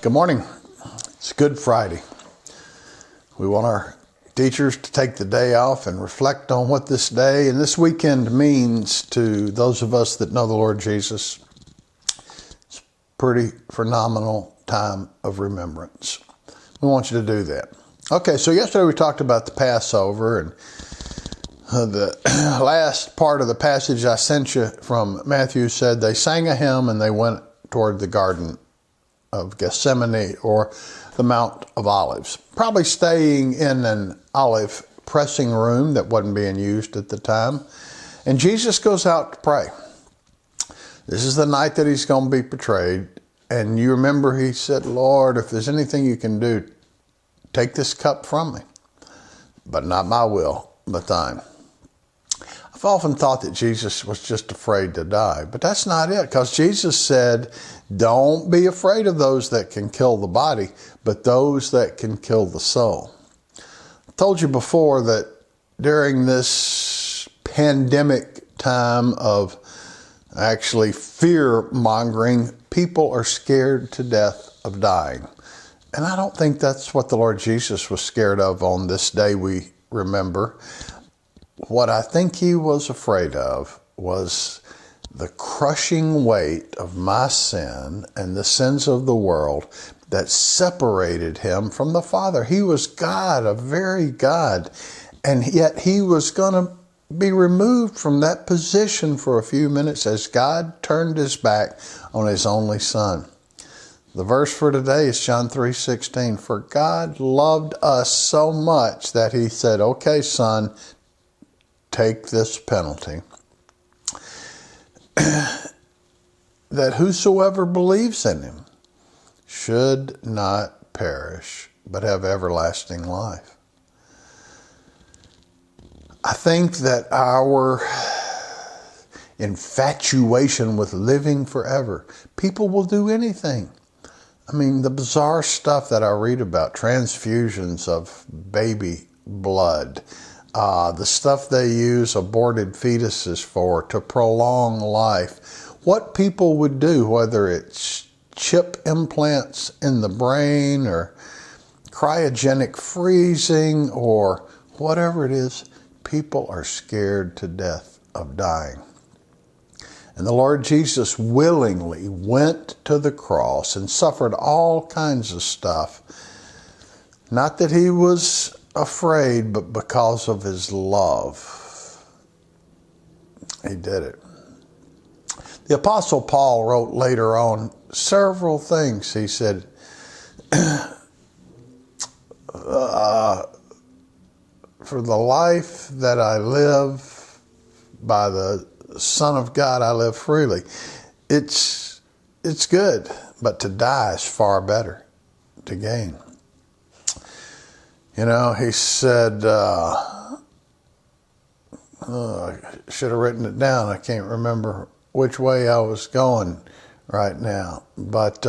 Good morning. It's Good Friday. We want our teachers to take the day off and reflect on what this day and this weekend means to those of us that know the Lord Jesus. It's a pretty phenomenal time of remembrance. We want you to do that. Okay, so yesterday we talked about the Passover, and the last part of the passage I sent you from Matthew said they sang a hymn and they went toward the Garden of Gethsemane, or the Mount of Olives, probably staying in an olive pressing room that wasn't being used at the time. And Jesus goes out to pray. This is the night that he's going to be betrayed. And you remember he said, Lord, if there's anything you can do, take this cup from me, but not my will, but thine. I've often thought that Jesus was just afraid to die, but that's not it, because Jesus said, don't be afraid of those that can kill the body, but those that can kill the soul. I told you before that during this pandemic time of actually fear-mongering, people are scared to death of dying. And I don't think that's what the Lord Jesus was scared of on this day we remember. What I think he was afraid of was the crushing weight of my sin and the sins of the world that separated him from the Father. He was God, a very God, and yet he was going to be removed from that position for a few minutes as God turned his back on his only Son. The verse for today is John 3:16. For God loved us so much that he said, okay, Son, take this penalty. That whosoever believes in him should not perish, but have everlasting life. I think that our infatuation with living forever, people will do anything. I mean, the bizarre stuff that I read about, transfusions of baby blood, the stuff they use aborted fetuses for to prolong life. What people would do, whether it's chip implants in the brain or cryogenic freezing or whatever it is, people are scared to death of dying. And the Lord Jesus willingly went to the cross and suffered all kinds of stuff. Not that he was afraid, but because of his love, he did it. The Apostle Paul wrote later on several things. He said, for the life that I live by the Son of God, I live freely. It's good, but to die is far better, to gain. You know, he said, I should have written it down. I can't remember which way I was going right now. But,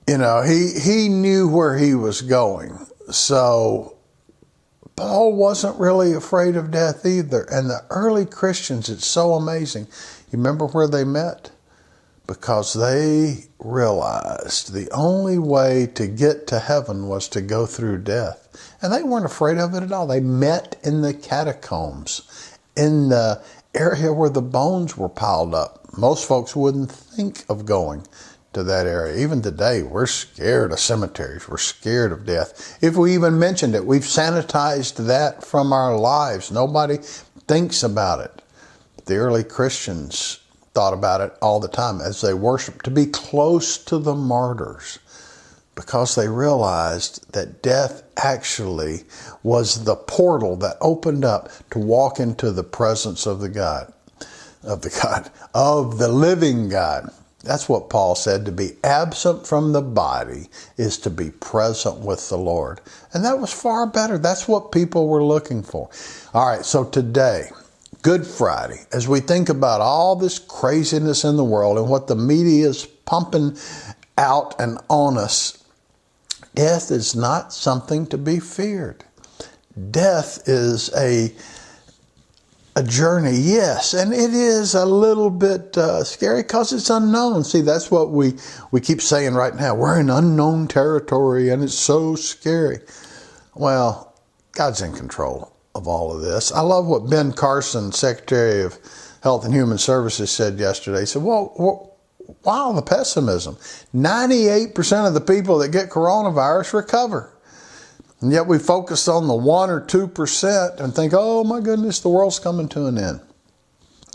you know, he knew where he was going. So Paul wasn't really afraid of death either. And the early Christians, it's so amazing. You remember where they met? Because they realized the only way to get to heaven was to go through death. And they weren't afraid of it at all. They met in the catacombs, in the area where the bones were piled up. Most folks wouldn't think of going to that area. Even today, we're scared of cemeteries. We're scared of death. If we even mentioned it, we've sanitized that from our lives. Nobody thinks about it. The early Christians thought about it all the time as they worshiped, to be close to the martyrs, because they realized that death actually was the portal that opened up to walk into the presence of the living God. That's what Paul said. To be absent from the body is to be present with the Lord. And that was far better. That's what people were looking for. All right, so today, Good Friday, as we think about all this craziness in the world and what the media is pumping out and on us, death is not something to be feared. Death is a a journey, yes, and it is a little bit scary because it's unknown. See, that's what we keep saying right now. We're in unknown territory, and it's so scary. Well, God's in control of all of this. I love what Ben Carson, Secretary of Health and Human Services, said yesterday. He said, well, wow, the pessimism. 98% of the people that get coronavirus recover. And yet we focus on the 1 or 2% and think, oh my goodness, the world's coming to an end.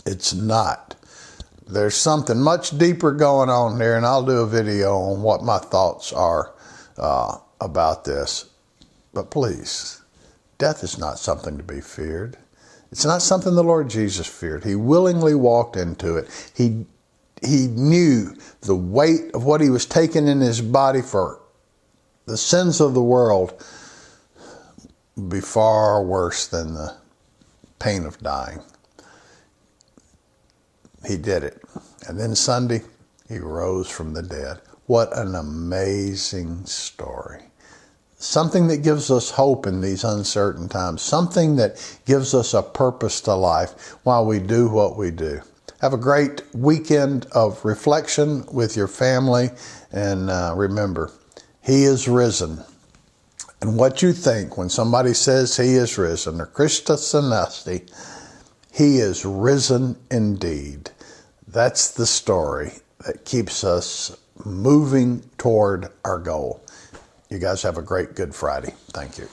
It's not. There's something much deeper going on there, and I'll do a video on what my thoughts are about this. But please, death is not something to be feared. It's not something the Lord Jesus feared. He willingly walked into it. He knew the weight of what he was taking in his body for the sins of the world would be far worse than the pain of dying. He did it. And then Sunday, he rose from the dead. What an amazing story. Something that gives us hope in these uncertain times. Something that gives us a purpose to life while we do what we do. Have a great weekend of reflection with your family. And remember, he is risen. And what you think when somebody says he is risen, or Christus anesti, he is risen indeed. That's the story that keeps us moving toward our goal. You guys have a great Good Friday. Thank you.